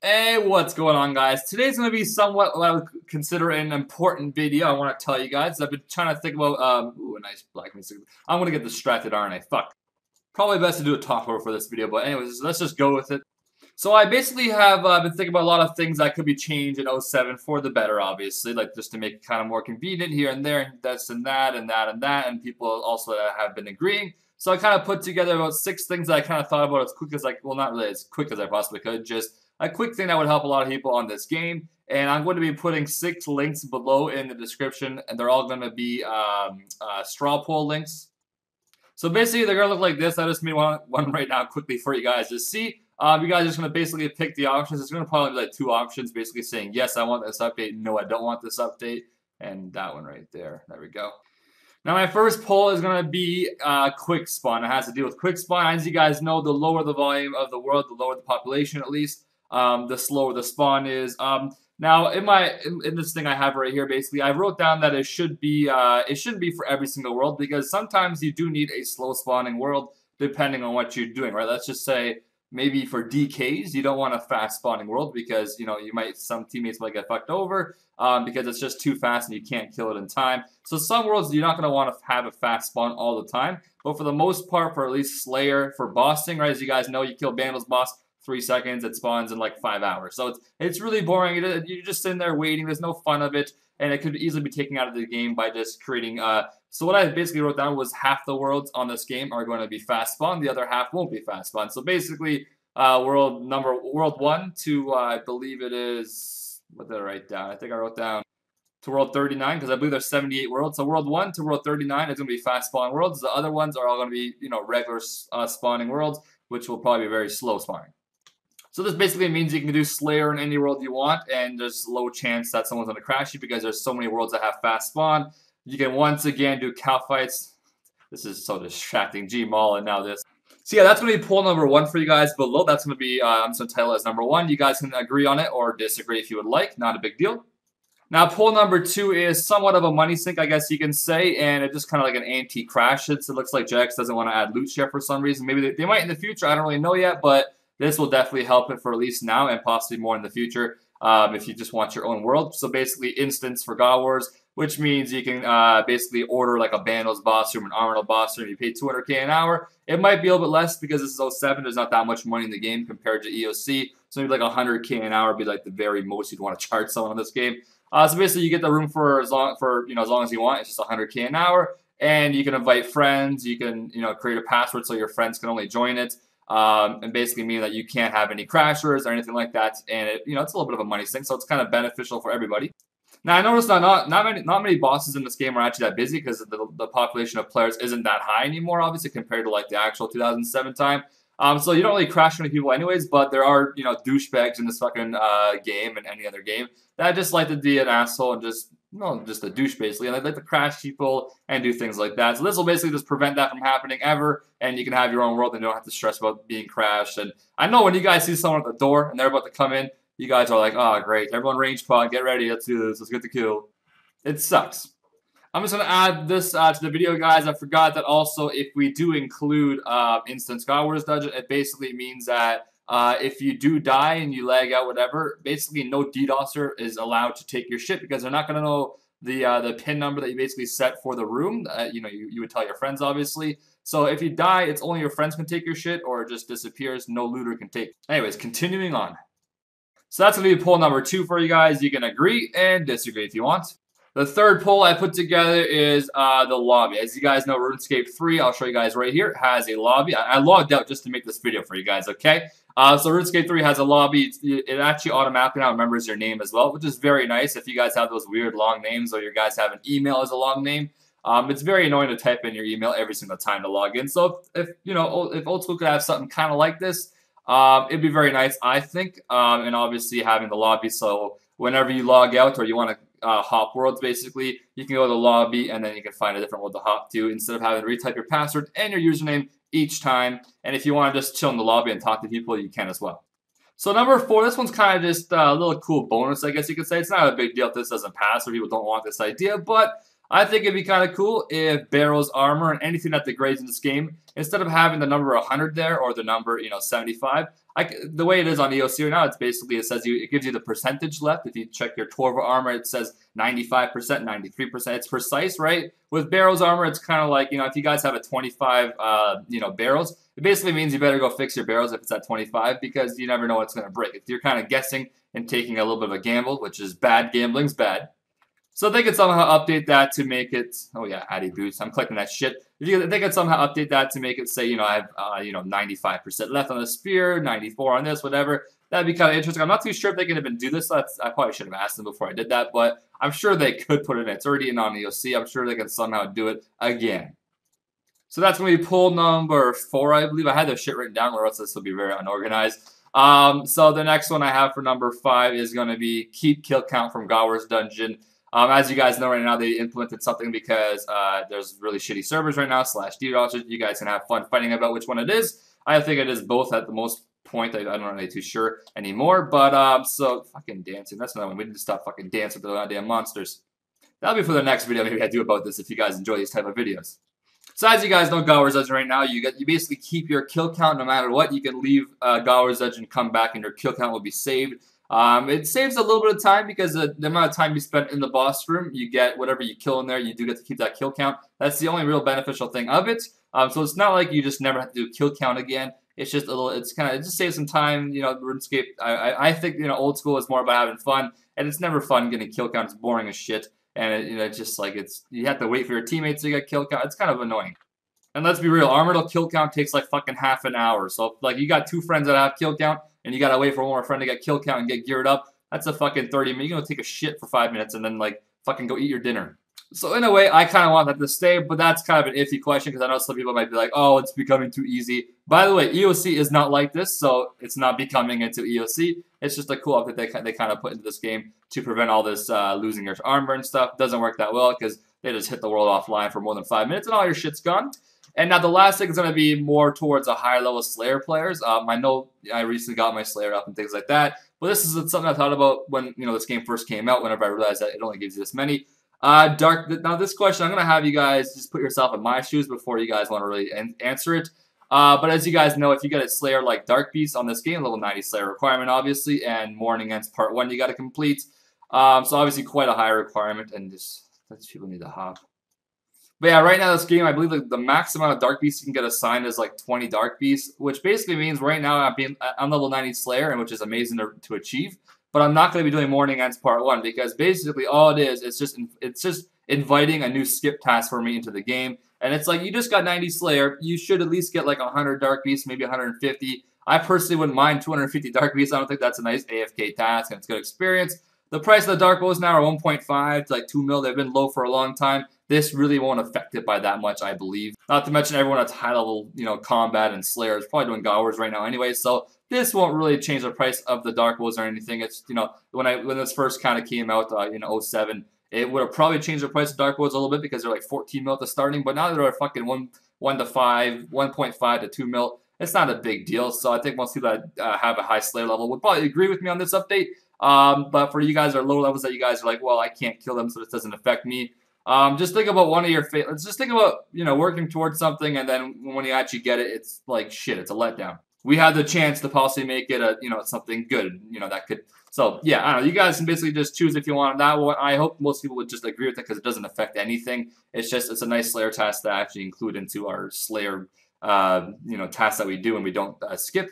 Hey, what's going on, guys? Today's going to be somewhat what I would consider an important video. I want to tell you guys. I've been trying to think about, ooh, a nice black music. I'm going to get distracted, aren't I? Fuck. Probably best to do a talk over for this video, but anyways, let's just go with it. So I basically have been thinking about a lot of things that could be changed in 07 for the better, obviously, like just to make it kind of more convenient here and there, and this and that and that and that, and people also have been agreeing. So I kind of put together about 6 things that I kind of thought about as quick as well, not really as quick as I possibly could, just a quick thing that would help a lot of people on this game. And I'm going to be putting 6 links below in the description, and they're all going to be straw poll links. So basically, they're going to look like this. I just made one right now quickly for you guys to see. You guys are just going to basically pick the options. It's going to probably be like 2 options, basically saying, yes, I want this update. No, I don't want this update. And that one right there. There we go. Now, my first poll is going to be quick spawn. It has to deal with quick spawn. As you guys know, the lower the volume of the world, the lower the population, at least, the slower the spawn is. Now, in this thing I have right here, basically, I wrote down that it shouldn't be for every single world, because sometimes you do need a slow spawning world depending on what you're doing, right? Let's just say maybe for DKs, you don't want a fast spawning world because, you know, some teammates might get fucked over because it's just too fast and you can't kill it in time. So some worlds you're not going to want to have a fast spawn all the time, but for the most part, for at least Slayer, for bossing, right? As you guys know, you kill Vandal's boss 3 seconds, it spawns in like 5 hours. So it's really boring. You're just sitting there waiting. There's no fun of it, and it could easily be taken out of the game by just creating. So what I basically wrote down was half the worlds on this game are going to be fast spawn, the other half won't be fast spawn. So basically, world 1 to I believe it is, what did I write down? I think I wrote down to world 39 because I believe there's 78 worlds. So world 1 to world 39 is going to be fast spawn worlds. The other ones are all going to be, you know, regular spawning worlds, which will probably be very slow spawning. So this basically means you can do Slayer in any world you want, and there's low chance that someone's going to crash you because there's so many worlds that have fast spawn. You can once again do cow fights. This is so distracting. G-Mall and now this. So yeah, that's going to be poll number 1 for you guys below. That's going to be, I'm just going to title it as number 1. You guys can agree on it or disagree if you would like. Not a big deal. Now, poll number 2 is somewhat of a money sink, I guess you can say, and it's just kind of like an anti-crash. It looks like jagex doesn't want to add loot share for some reason. Maybe they might in the future. I don't really know yet, but this will definitely help it for at least now and possibly more in the future if you just want your own world. So basically, instance for Godwars, which means you can basically order like a Barrows boss room, an Armour boss room. You pay 200k an hour. It might be a little bit less because this is 07. There's not that much money in the game compared to EOC. So maybe like 100k an hour would be like the very most you'd want to charge someone on this game. So basically, you get the room for as long as you want. It's just 100k an hour, and you can invite friends. You can create a password so your friends can only join it. And basically mean that you can't have any crashers or anything like that, and it's a little bit of a money sink, so it's kind of beneficial for everybody. Now I noticed that not many bosses in this game are actually that busy because the population of players isn't that high anymore, obviously compared to like the actual 2007 time. So you don't really crash many people anyways, but there are douchebags in this fucking game and any other game that just like to be an asshole and just a douche basically, and they like to crash people and do things like that. So this will basically just prevent that from happening ever, and you can have your own world and you don't have to stress about being crashed. And I know when you guys see someone at the door and they're about to come in, you guys are like, oh great, everyone range pod, get ready, let's do this, let's get the kill. It sucks. I'm just going to add this to the video, guys. I forgot that also if we do include Instance Godwars Dungeon, it basically means that if you do die and you lag out, whatever, basically no DDoSer is allowed to take your shit because they're not going to know the PIN number that you basically set for the room. You would tell your friends, obviously. So if you die, it's only your friends can take your shit, or it just disappears. No looter can take. Anyways, continuing on. So that's going to be poll number 2 for you guys. You can agree and disagree if you want. The third poll I put together is the lobby. As you guys know, RuneScape 3, I'll show you guys right here, has a lobby. I logged out just to make this video for you guys, okay? So RuneScape 3 has a lobby. It actually automatically now remembers your name as well, which is very nice if you guys have those weird long names or you guys have an email as a long name. It's very annoying to type in your email every single time to log in. So if Old School could have something kind of like this, it'd be very nice, I think. And obviously having the lobby, so whenever you log out or you want to hop worlds, basically, you can go to the lobby and then you can find a different world to hop to instead of having to retype your password and your username each time. And if you want to just chill in the lobby and talk to people, you can as well. So number 4, this one's kind of just a little cool bonus, I guess you could say. It's not a big deal if this doesn't pass or people don't want this idea, but I think it'd be kind of cool if Barrows Armour and anything that degrades in this game, instead of having the number 100 there or the number 75, the way it is on EOC right now, it's basically it gives you the percentage left. If you check your Torva Armor, it says 95%, 93%. It's precise, right? With Barrows Armor, it's kind of like, if you guys have a 25 barrels, it basically means you better go fix your barrels if it's at 25 because you never know what's going to break. If you're kind of guessing and taking a little bit of a gamble, which is bad, gambling's bad. So they could somehow update that to make it, oh yeah, Addy Boots, I'm clicking that shit. They could somehow update that to make it say, I have, 95% left on the spear, 94 on this, whatever. That'd be kind of interesting. I'm not too sure if they can even do this. I probably should have asked them before I did that, but I'm sure they could put it in. It's already in on EOC. I'm sure they can somehow do it again. So that's going to be pull number 4, I believe. I had this shit written down, or else this will be very unorganized. So the next one I have for number 5 is going to be keep kill count from Godwars Dungeon. As you guys know right now, they implemented something because there's really shitty servers right now, /DDoS. You guys can have fun fighting about which one it is. I think it is both at the most point. I'm not really too sure anymore. But, so, fucking dancing. That's another one. We need to stop fucking dancing with the goddamn monsters. That'll be for the next video maybe I do about this if you guys enjoy these type of videos. So as you guys know, Godwars Dungeon right now, you basically keep your kill count no matter what. You can leave Godwars Dungeon, come back, and your kill count will be saved. It saves a little bit of time because the amount of time you spent in the boss room, you get whatever you kill in there, you do get to keep that kill count. That's the only real beneficial thing of it. So it's not like you just never have to do kill count again. It's just it just saves some time, RuneScape. I think, old school is more about having fun, and it's never fun getting kill count. It's boring as shit. And it's just like you have to wait for your teammates to get kill count. It's kind of annoying. And let's be real, Armor to kill count takes like fucking half an hour. So like you got 2 friends that have kill count, and you gotta wait for one more friend to get kill count and get geared up. That's a fucking 30 minutes. You're gonna take a shit for 5 minutes and then like fucking go eat your dinner. So in a way, I kind of want that to stay, but that's kind of an iffy question because I know some people might be like, oh, it's becoming too easy. By the way, EOC is not like this, so it's not becoming into EOC. It's just a cool update they kind of put into this game to prevent all this losing your armor and stuff. Doesn't work that well because they just hit the world offline for more than 5 minutes and all your shit's gone. And now the last thing is going to be more towards a higher level Slayer players. I know I recently got my Slayer up and things like that, but this is something I thought about when this game first came out. Whenever I realized that it only gives you this many. Now this question, I'm going to have you guys just put yourself in my shoes before you guys want to really answer it. But as you guys know, if you get a Slayer like Dark Beast on this game, level 90 Slayer requirement obviously, and Morning Ends Part 1 you got to complete. So obviously quite a high requirement, and just people need to hop. But yeah, right now this game, I believe the max amount of Dark Beasts you can get assigned is like 20 Dark Beasts, which basically means right now I'm level 90 Slayer, and which is amazing to achieve. But I'm not going to be doing Morning Ends Part 1 because basically all it is, it's just inviting a new skip task for me into the game. And it's like, you just got 90 Slayer, you should at least get like 100 Dark Beasts, maybe 150. I personally wouldn't mind 250 Dark Beasts. I don't think that's a nice AFK task, and it's good experience. The price of the Dark Bows now are 1.5 to like 2 mil. They've been low for a long time. This really won't affect it by that much, I believe. Not to mention everyone that's high level, combat and Slayer is probably doing Godwars right now anyway, so this won't really change the price of the Dark Bows or anything. It's, when this first kind of came out in 07, it would have probably changed the price of Dark Bows a little bit because they're like 14 mil at the starting, but now they're fucking 1 to 5, 1.5 to 2 mil. It's not a big deal, so I think most people that have a high Slayer level would probably agree with me on this update. But for you guys that are low levels that you guys are like, well, I can't kill them, so this doesn't affect me. Just think about one of your let's just think about, working towards something, and then when you actually get it, it's like shit, it's a letdown. We had the chance to possibly make it a, something good, that could. So yeah, I don't know. You guys can basically just choose if you want that one. I hope most people would just agree with it because it doesn't affect anything. It's a nice Slayer task to actually include into our Slayer, tasks that we do and we don't skip.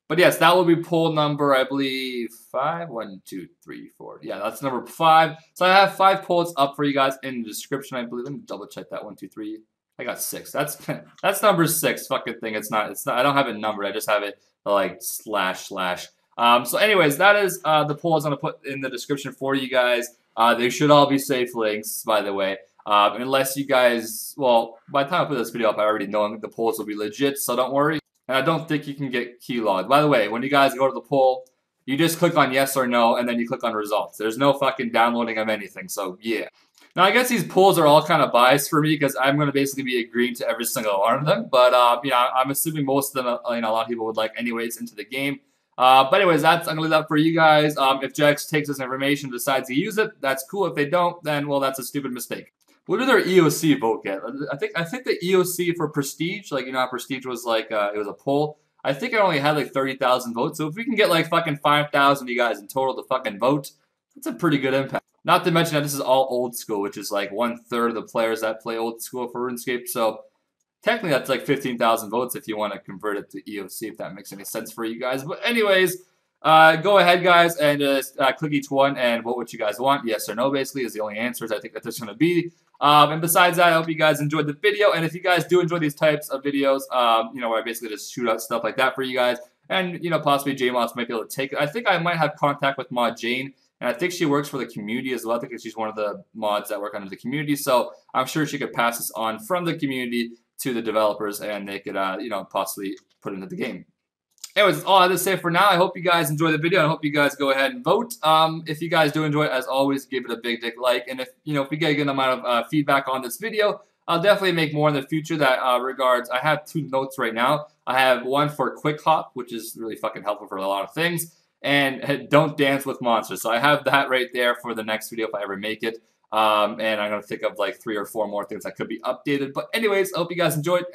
But yes, that will be poll number, I believe, 5. 1, 2, 3, 4. Yeah, that's number 5. So I have 5 polls up for you guys in the description, I believe. Let me double check that. 1, 2, 3. I got 6. That's number 6. Fucking thing. It's not. I don't have it numbered. I just have it like //. So anyways, that is the polls I'm gonna put in the description for you guys. They should all be safe links, by the way. Unless you guys, well, by the time I put this video up, I already know the polls will be legit, so don't worry. And I don't think you can get keylogged. By the way, when you guys go to the poll, you just click on yes or no, and then you click on results. There's no fucking downloading of anything, so yeah. Now, I guess these polls are all kind of biased for me because I'm going to basically be agreeing to every single one of them. But, I'm assuming most of them, a lot of people would like anyways into the game. But anyways, I'm going to leave that for you guys. If jagex takes this information and decides to use it, that's cool. If they don't, then, well, that's a stupid mistake. What did their EOC vote get? I think the EOC for Prestige, like, you know how Prestige was like, it was a poll. I think it only had like 30,000 votes. So if we can get like fucking 5,000 of you guys in total to fucking vote, that's a pretty good impact. Not to mention that this is all old school, which is like 1/3 of the players that play old school for RuneScape. So technically that's like 15,000 votes if you want to convert it to EOC, if that makes any sense for you guys. But anyways, go ahead, guys, and just click each one and vote what you guys want. Yes or no, basically, is the only answers I think that there's going to be. And besides that, I hope you guys enjoyed the video. And if you guys do enjoy these types of videos, you know, where I basically just shoot out stuff like that for you guys, and, you know, possibly JMods might be able to take it. I think I might have contact with Mod Jane, and I think she works for the community as well. I think she's one of the mods that work under the community, so I'm sure she could pass this on from the community to the developers, and they could, you know, possibly put it into the game. Anyways, that's all I have to say for now. I hope you guys enjoy the video. I hope you guys go ahead and vote. If you guys do enjoy it, as always, give it a big dick like. And if, you know, if we get a good amount of feedback on this video, I'll definitely make more in the future that regards. I have 2 notes right now. I have one for Quick Hop, which is really fucking helpful for a lot of things, and Don't Dance with Monsters. So I have that right there for the next video if I ever make it. And I'm going to think of like 3 or 4 more things that could be updated. But anyways, I hope you guys enjoyed.